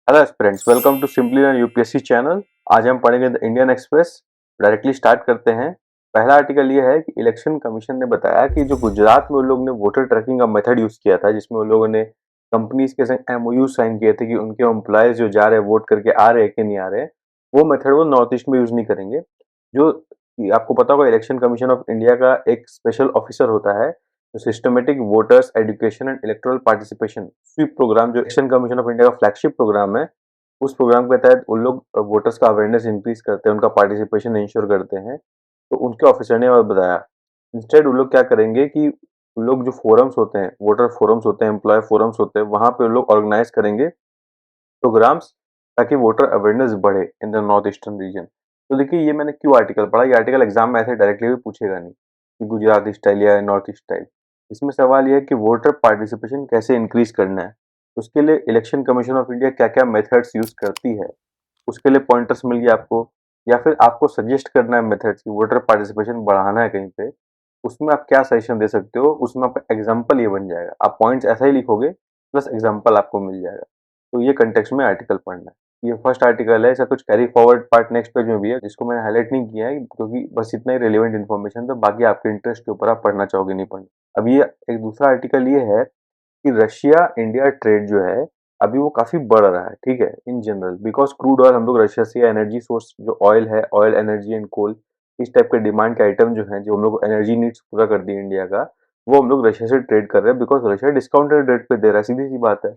Hello friends, welcome to simply learn UPSC channel. आज हम पढ़ेंगे the Indian Express. Directly start करते हैं। पहला आर्टिकल ये है कि इलेक्शन कमीशन ने बताया कि जो गुजरात में उन लोगों ने वोटर ट्रैकिंग का मेथड यूज किया था, जिसमें उन लोगों ने कंपनीज के संग एमओयू साइन किए थे कि उनके एम्प्लॉयज जो जा रहे हैं वोट करके आ रहे हैं कि नहीं आ रहे हैं, वो मेथड वो नॉर्थ ईस्ट में यूज नहीं करेंगे। जो कि आपको पता होगा, इलेक्शन कमीशन ऑफ इंडिया का एक स्पेशल ऑफिसर होता है systematic voters education and electoral participation SVEEP programme, जो इलेक्शन कमीशन ऑफ इंडिया का फ्लैगशिप प्रोग्राम है। उस प्रोग्राम के तहत उन लोग वोटर्स का अवेयरनेस इंक्रीज करते हैं, उनका पार्टिसिपेशन इंश्योर करते हैं। तो उनके ऑफिसर ने और बताया, इंस्टेड उन लोग क्या करेंगे कि उन लोग जो फोरम्स होते हैं, वोटर फोरम्स होते हैं, एम्प्लॉय फोरम्स होते हैं, वहां पे उन लोग ऑर्गेनाइज करेंगे प्रोग्राम्स, ताकि वोटर अवेयरनेस बढ़े in the north eastern region. तो देखिए, ये मैंने क्यों आर्टिकल पढ़ा। ये आर्टिकल एग्जाम में ऐसे डायरेक्टली भी पूछेगा नहीं कि गुजरात स्टाइल या नॉर्थ ईस्ट स्टाइल। इसमें सवाल यह है कि वोटर पार्टिसिपेशन कैसे इंक्रीज करना है। उसके लिए इलेक्शन कमीशन ऑफ इंडिया क्या क्या मेथड्स यूज करती है, उसके लिए पॉइंटर्स मिल गए आपको। या फिर आपको सजेस्ट करना है मेथड्स की, वोटर पार्टिसिपेशन बढ़ाना है कहीं पे, उसमें आप क्या सजेशन दे सकते हो। उसमें आपका एग्जाम्पल ये बन जाएगा। आप पॉइंट्स ऐसा ही लिखोगे, प्लस एग्जाम्पल आपको मिल जाएगा। तो ये कंटेक्स्ट में आर्टिकल पढ़ना है। ये फर्स्ट आर्टिकल है। इसका कुछ carry forward part next page में भी है, जिसको मैंने हाईलाइट नहीं किया है क्योंकि बस इतना ही रेलिवेंट इन्फॉर्मेशन था। बाकी आपके इंटरेस्ट के ऊपर आप पढ़ना चाहोगे नहीं पढ़ना। अब ये एक दूसरा आर्टिकल ये है कि रशिया इंडिया ट्रेड जो है, अभी वो काफी बढ़ रहा है, ठीक है, in general, because crude oil हम लोग रशिया से, एनर्जी सोर्स जो ऑयल है, ऑयल एनर्जी एंड कोल, इस टाइप के डिमांड के आइटम जो है, जो हम लोग एनर्जी नीड्स पूरा कर दी इंडिया का, वो हम लोग रशिया से ट्रेड कर रहे हैं, बिकॉज रशिया डिस्काउंटेड रेट पे दे रहा है। सीधी सी बात है।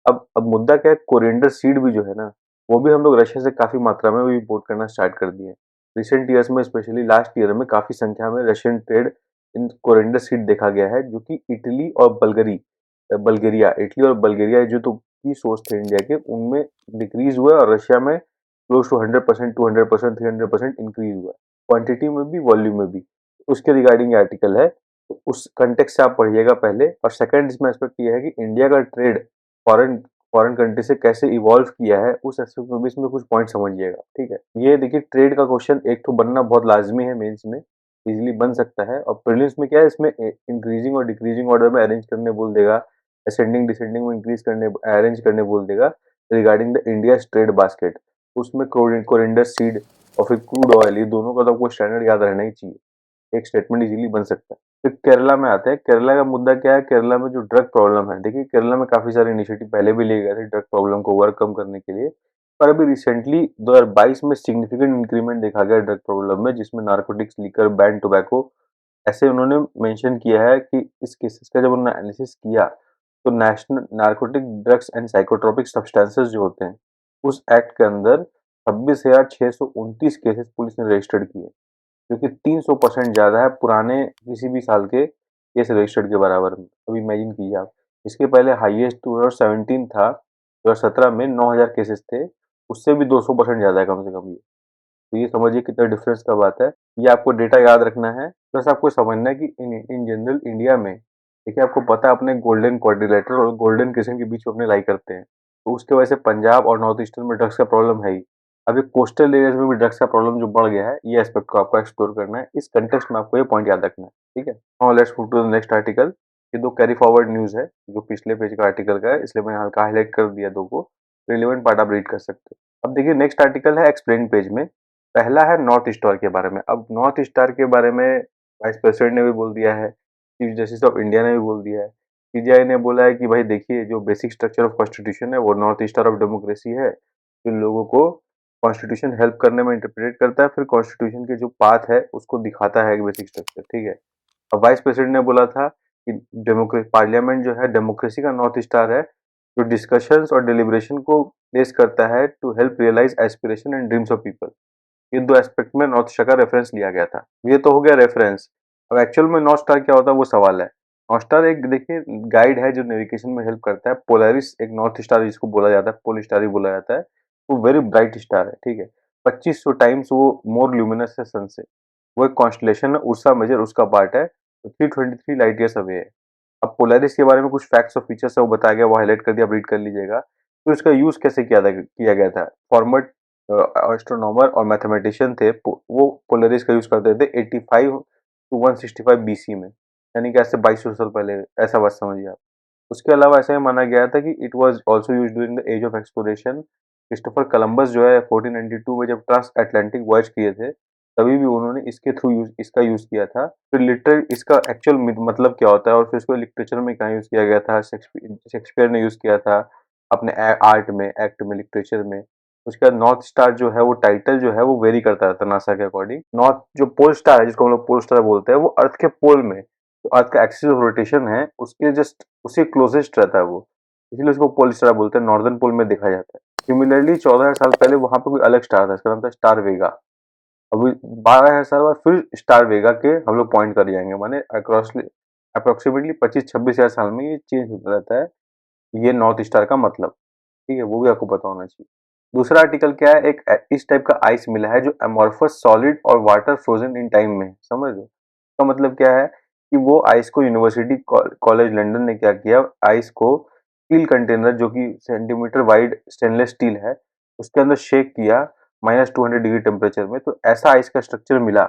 अब मुद्दा क्या है, कोरिएंडर सीड भी जो है ना, वो भी हम लोग रशिया से काफी मात्रा में भी इंपोर्ट करना स्टार्ट कर दिए। रिसेंट ईयर्स में, स्पेशली लास्ट ईयर में, काफी संख्या में Russian trade in coriander seed देखा गया है, जो कि इटली और बल्गेरिया, इटली और बल्गेरिया जो तो की सोर्स थे इंडिया के, उनमें डिक्रीज हुआ है, और रशिया में क्लोज टू 100%, 200%, 300% इंक्रीज हुआ है, क्वांटिटी में भी, वॉल्यूम में भी। उसके रिगार्डिंग आर्टिकल है, तो उस कंटेक्स्ट से आप पढ़िएगा पहले। और सेकंड इसमें एस्पेक्ट ये है कि इंडिया का ट्रेड फॉरेन फॉरेन कंट्री से कैसे इवॉल्व किया है, उस एस्पेक्ट में भी इसमें कुछ पॉइंट समझिएगा, ठीक है। ये देखिए, ट्रेड का क्वेश्चन एक तो बनना बहुत लाजमी है मेंस में, इजीली बन सकता है। और प्रीलिम्स में क्या है, इसमें इंक्रीजिंग और डिक्रीजिंग ऑर्डर में अरेंज करने बोल देगा, असेंडिंग डिसेंडिंग में इंक्रीज करने अरेंज करने बोल देगा, regarding the India trade basket. उसमें कोरिएंडर सीड और फिर क्रूड ऑयल, ये दोनों का तो आपको स्टैंडर्ड याद रहना ही चाहिए। एक स्टेटमेंट इजीली बन सकता है। फिर केरला में आते हैं। केरला का मुद्दा क्या है, केरला में जो ड्रग प्रॉब्लम है, देखिए केरला में काफी सारे इनिशिएटिव पहले भी लिए गए थे ड्रग प्रॉब्लम को ओवरकम करने के लिए, पर अभी रिसेंटली 2022 में सिग्निफिकेंट इंक्रीमेंट देखा गया ड्रग प्रॉब्लम में, जिसमें नार्कोटिक्स, लिकर, बैन टोबैको, ऐसे उन्होंने मेंशन किया है कि इस केसेस का जब उन्होंने एनालिसिस किया, तो national narcotic drugs and psychotropic substances जो होते हैं, उस एक्ट के अंदर 26,629 केसेस पुलिस ने रजिस्टर्ड किए, जो कि 300% ज्यादा है पुराने किसी भी साल के केस रजिस्टर्ड के बराबर में। अब इमेजिन कीजिए आप। इसके पहले हाईएस्ट 2017 था, 2017 में 9,000 केसेस थे, उससे भी 200% ज्यादा है कम से कम ये। तो ये समझिए कितना डिफरेंस का बात है। ये आपको डेटा याद रखना है, प्लस आपको समझना है कि इन जनरल इंडिया में, देखिए आपको पता है, अपने गोल्डन क्वाड्रिलेटरल और गोल्डन क्रिसेंट के बीच में अपने लाई करते हैं, तो उसके वजह से पंजाब और नॉर्थ ईस्टर्न में ड्रग्स का प्रॉब्लम है ही। अभी कोस्टल एरियाज में भी ड्रग्स का प्रॉब्लम जो बढ़ गया है, ये एस्पेक्ट को आपको एक्सप्लोर करना है। इस कंटेक्स्ट में आपको ये पॉइंट याद रखना है, ठीक है। Now let's move to the next article. ये दो कैरी फॉरवर्ड न्यूज है, जो पिछले पेज का आर्टिकल का है, इसलिए मैंने हल्का हाईलाइट कर दिया दो को। रिलेवेंट पार्ट आप रीड कर सकते हो। अब देखिए, नेक्स्ट आर्टिकल है एक्सप्लेन पेज में। पहला है नॉर्थ स्टार के बारे में। अब नॉर्थ स्टार के बारे में वाइस प्रेसिडेंट ने भी बोल दिया है, चीफ जस्टिस ऑफ इंडिया ने भी बोल दिया है, सीजीआई ने बोला है कि भाई देखिए, जो बेसिक स्ट्रक्चर ऑफ कॉन्स्टिट्यूशन है वो नॉर्थ स्टार ऑफ डेमोक्रेसी है, जो लोगों को कॉन्स्टिट्यूशन हेल्प करने में इंटरप्रेट करता है, फिर कॉन्स्टिट्यूशन के जो पाथ है उसको दिखाता है बेसिक स्ट्रक्चर, ठीक है। अब वाइस प्रेसिडेंट ने बोला था कि डेमोक्रेसी पार्लियामेंट जो है डेमोक्रेसी का नॉर्थ स्टार है, जो डिस्कशंस और डिलिब्रेशन को प्लेस करता है to help realise aspiration and dreams of people. ये दो एस्पेक्ट में नॉर्थ स्टार का रेफरेंस लिया गया था। ये तो हो गया रेफरेंस। अब एक्चुअल में नॉर्थ स्टार क्या होता है वो सवाल है। नॉर्थ स्टार एक देखिए गाइड है जो नेविगेशन में हेल्प करता है। पोलैरिस एक नॉर्थ स्टार जिसको बोला जाता है, पोल स्टार ही बोला जाता है, वो वेरी ब्राइट स्टार है, ठीक है। 2500 टाइम्स वो मोर ल्यूमिनस है सन से। वो एक कॉन्स्टलेशन है, उर्सा मेजर उसका पार्ट है, तो 323 लाइट ईयर्स अवे है। अब पोलैरिस के बारे में कुछ फैक्ट्स और फीचर्स है, वो बताया गया, वो हाईलाइट कर दिया, आप रीड कर लीजिएगा। तो इसका यूज कैसे किया गया था। फॉर्मर एस्ट्रोनॉमर और मैथमेटिशियन थे, वो पोलरिस का यूज करते थे 85 टू 165 बीसी में, यानी कि ऐसे 2200 साल पहले, ऐसा बात समझिए आप। उसके अलावा ऐसा ही माना गया था कि it was also used during the age of exploration. Christopher Columbus जो है 1492 में जब ट्रांस अटलांटिक वॉयज किए थे, तभी भी उन्होंने इसके थ्रू इसका यूज किया था। फिर लिटरल इसका एक्चुअल मतलब क्या होता है और फिर इसको लिटरेचर में कहाँ यूज किया गया था, शेक्सपियर ने यूज किया था अपने आर्ट में, एक्ट में, लिटरेचर में। उसके बाद नॉर्थ स्टार जो है वो टाइटल जो है वो वेरी करता रहता है नासा के अकॉर्डिंग। नॉर्थ जो पोल स्टार है जिसको हम लोग पोल स्टार बोलते हैं, वो अर्थ के पोल में, तो अर्थ का एक्सिस ऑफ रोटेशन है उसके जस्ट उसी क्लोजेस्ट रहता है वो, इसलिए उसको पोल स्टार बोलते हैं। नॉर्दर्न पोल में देखा जाता है। सिमिलरली 14,000 साल पहले वहां पे कोई अलग स्टार था, इसका नाम था स्टार वेगा। अभी 12,000 साल बाद फिर स्टार वेगा के हम लोग पॉइंट कर जाएंगे, माने अप्रोक्सीमेटली 25-26,000 साल में ये चेंज होता रहता है। ये नॉर्थ स्टार का मतलब, ठीक है, वो भी आपको पता होना चाहिए। दूसरा आर्टिकल क्या है, एक इस टाइप का आइस मिला है जो अमॉर्फस सॉलिड और वाटर फ्रोजन इन टाइम में है, समझ लो। इसका मतलब क्या है कि वो आइस को यूनिवर्सिटी कॉलेज लंदन ने क्या किया, आइस को स्टील कंटेनर जो कि सेंटीमीटर वाइड स्टेनलेस स्टील है, उसके अंदर शेक किया -200 डिग्री टेम्परेचर में, तो ऐसा आइस का स्ट्रक्चर मिला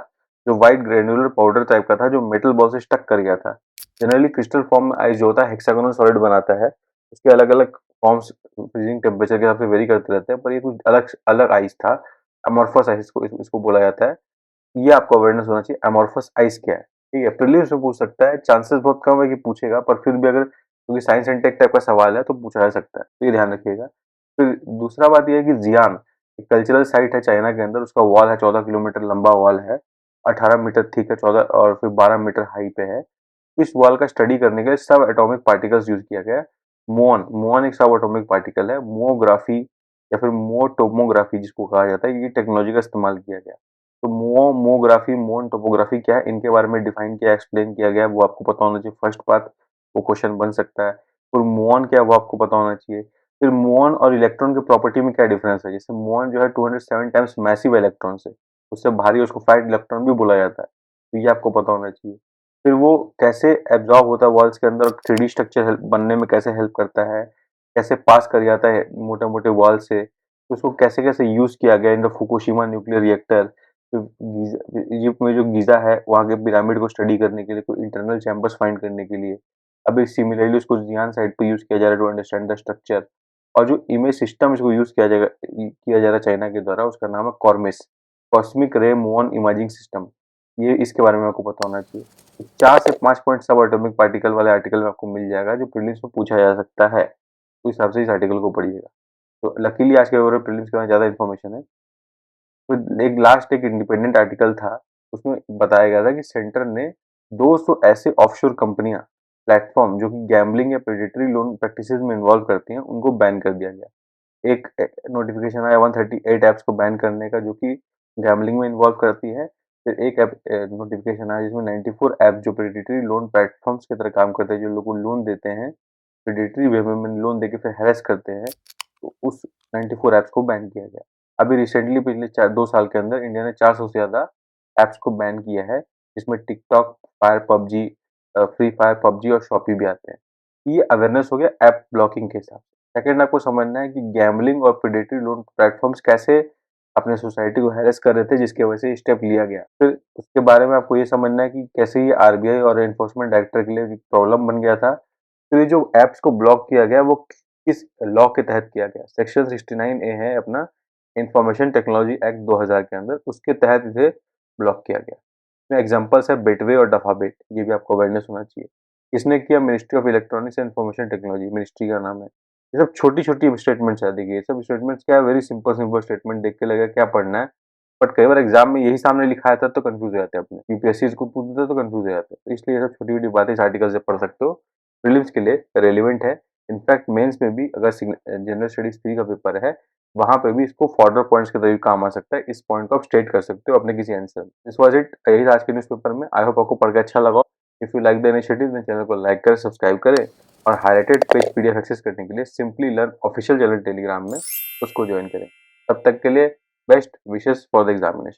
जो व्हाइट ग्रेनुलर पाउडर टाइप का था, जो मेटल बॉल से स्टक कर गया था। जनरली क्रिस्टल फॉर्म में आइस जो होता है हेक्सागोनल सॉलिड बनाता है, उसके अलग अलग फॉर्म्स फ्रीजिंग टेम्परेचर के हिसाब से वेरी करते रहते हैं, पर ये कुछ अलग अलग आइस था। अमॉर्फस आइस इसको बोला जाता है। ये आपको अवेयरनेस होना चाहिए अमॉर्फस आइस क्या है, ठीक है। प्रीलिम्स में पूछ सकता है, चांसेस बहुत कम है कि पूछेगा, पर फिर भी अगर क्योंकि साइंस एंड टेक टाइप का सवाल है तो पूछा जा सकता है, तो ये ध्यान रखिएगा। फिर दूसरा बात यह है कि जियान एक कल्चरल साइट है चाइना के अंदर, उसका वॉल है 14 किलोमीटर लंबा वॉल है, 18 मीटर थिक है, 14 और फिर 12 मीटर हाई पे है। इस वॉल का स्टडी करने के लिए सब एटॉमिक पार्टिकल्स यूज किया गया है। मुऑन एक सब एटॉमिक पार्टिकल है। मुओग्राफी या फिर मुओटोमोग्राफी जिसको कहा जाता है, ये टेक्नोलॉजी का इस्तेमाल किया गया। तो मुओमोग्राफी, मुओन टोपोग्राफी क्या है, इनके बारे में डिफाइन किया, एक्सप्लेन किया गया है, वो आपको पता होना चाहिए। फर्स्ट बात, वो क्वेश्चन बन सकता है। फिर मुऑन क्या है वो आपको पता होना चाहिए। फिर मुऑन और इलेक्ट्रॉन की प्रॉपर्टी में क्या डिफरेंस है, जैसे मुऑन जो है 207 टाइम्स मैसिव इलेक्ट्रॉन से, उससे भारी, उसको फ्लाइट इलेक्ट्रॉन भी बोला जाता है, तो ये आपको पता होना चाहिए। फिर वो कैसे एब्जॉर्ब होता है वॉल्स के अंदर, 3D स्ट्रक्चर बनने में कैसे हेल्प करता है, कैसे पास कर जाता है मोटे मोटे वॉल से, तो उसको कैसे कैसे यूज किया गया in the Fukushima nuclear reactor. तो इजिप्ट में जो गीजा है वहाँ के पिरामिड को स्टडी करने के लिए, कोई इंटरनल चैम्बर्स फाइंड करने के लिए। अभी सिमिलरली उसको जियान साइड पे यूज किया जा रहा है टू अंडरस्टैंड द स्ट्रक्चर। और जो इमेज सिस्टम इसको यूज किया जा रहा है चाइना के द्वारा, उसका नाम है कॉर्मिस, कॉस्मिक रे मुऑन इमेजिंग सिस्टम। ये इसके बारे में आपको पता होना चाहिए। 4 से 5 पॉइंट सब एटॉमिक पार्टिकल वाले आर्टिकल में आपको मिल जाएगा जो प्रीलिम्स में पूछा जा सकता है, तो इस हिसाब से इस आर्टिकल को पढ़िएगा। तो लकीली आज के पेपर में प्रीलिम्स के बाद ज़्यादा इन्फॉर्मेशन है। तो एक लास्ट एक इंडिपेंडेंट आर्टिकल था, उसमें बताया गया था कि सेंटर ने 200 ऐसे ऑफशोर कंपनियां, प्लेटफॉर्म जो कि गैम्बलिंग या प्रेडेटरी लोन प्रैक्टिसेस में इन्वॉल्व करती हैं, उनको बैन कर दिया गया। एक नोटिफिकेशन आया 138 ऐप्स को बैन करने का जो कि गैम्बलिंग में इन्वॉल्व करती है। फिर एक ऐप नोटिफिकेशन आया जिसमें 94 ऐप जो प्रेडेटरी लोन प्लेटफॉर्म्स की तरह काम करते हैं, जो लोगों को लोन देते हैं प्रेडेटरी वे में, लोन देके फिर हैरेस करते हैं, तो उस 94 ऐप्स को बैन किया गया। अभी रिसेंटली पिछले 2 साल के अंदर इंडिया ने 400 से ज़्यादा ऐप्स को बैन किया है, जिसमें TikTok, fire PUBG, free fire PUBG और शॉपी भी आते हैं। ये अवेयरनेस हो गया ऐप ब्लॉकिंग के हिसाब से। सेकंड, आपको समझना है कि गैम्बलिंग और प्रेडेटरी लोन प्लेटफॉर्म्स कैसे अपने सोसाइटी को हैरेस कर रहे थे, जिसकी वजह से स्टेप लिया गया। फिर उसके बारे में आपको ये समझना है कि कैसे ये आरबीआई और एनफोर्समेंट डायरेक्टर के लिए प्रॉब्लम बन गया था। तो ये जो ऐप्स को ब्लॉक किया गया वो किस लॉ के तहत किया गया, सेक्शन 69A है अपना इंफॉर्मेशन टेक्नोलॉजी एक्ट 2000 के अंदर, उसके तहत इसे ब्लॉक किया गया। इसमें एग्जांपल्स है बेटवे और डफाबेट, ये भी आपको अवेयरनेस होना चाहिए। इसने किया ministry of electronics and information technology, ministry का नाम है। ये सब छोटी-छोटी स्टेटमेंट्स है, देखिए ये सब स्टेटमेंट्स क्या है, वेरी सिंपल सिंपल स्टेटमेंट, देख के लगेगा क्या पढ़ना है, बट कई बार एग्जाम में यही सामने लिखा आता है तो कंफ्यूज हो जाते हैं, अपने यूपीएससी इसको पूछते हैं तो कंफ्यूज हो जाते हैं। तो इसलिए ये सब छोटी-छोटी बातें इस आर्टिकल से पढ़ सकते हो, प्रीलिम्स के लिए रेलिवेंट है। इनफैक्ट मेंस में भी अगर जनरल स्टडीज 3 का पेपर है, वहां पे भी इसको फॉर्दर पॉइंट्स के तरीके काम आ सकता है। इस पॉइंट को आप स्टेट कर सकते हो अपने किसी आंसर में। दिस वाज इट, यही था आज के न्यूज़पेपर में। आई होप आपको पढ़ के अच्छा लगा। If you like the initiative then channel को लाइक करें, सब्सक्राइब करें, और हाईलाइटेड पेज पीडीएफ एक्सेस करने के लिए simply learn official channel Telegram में उसको ज्वाइन करें। तब तक के लिए best wishes for the examination.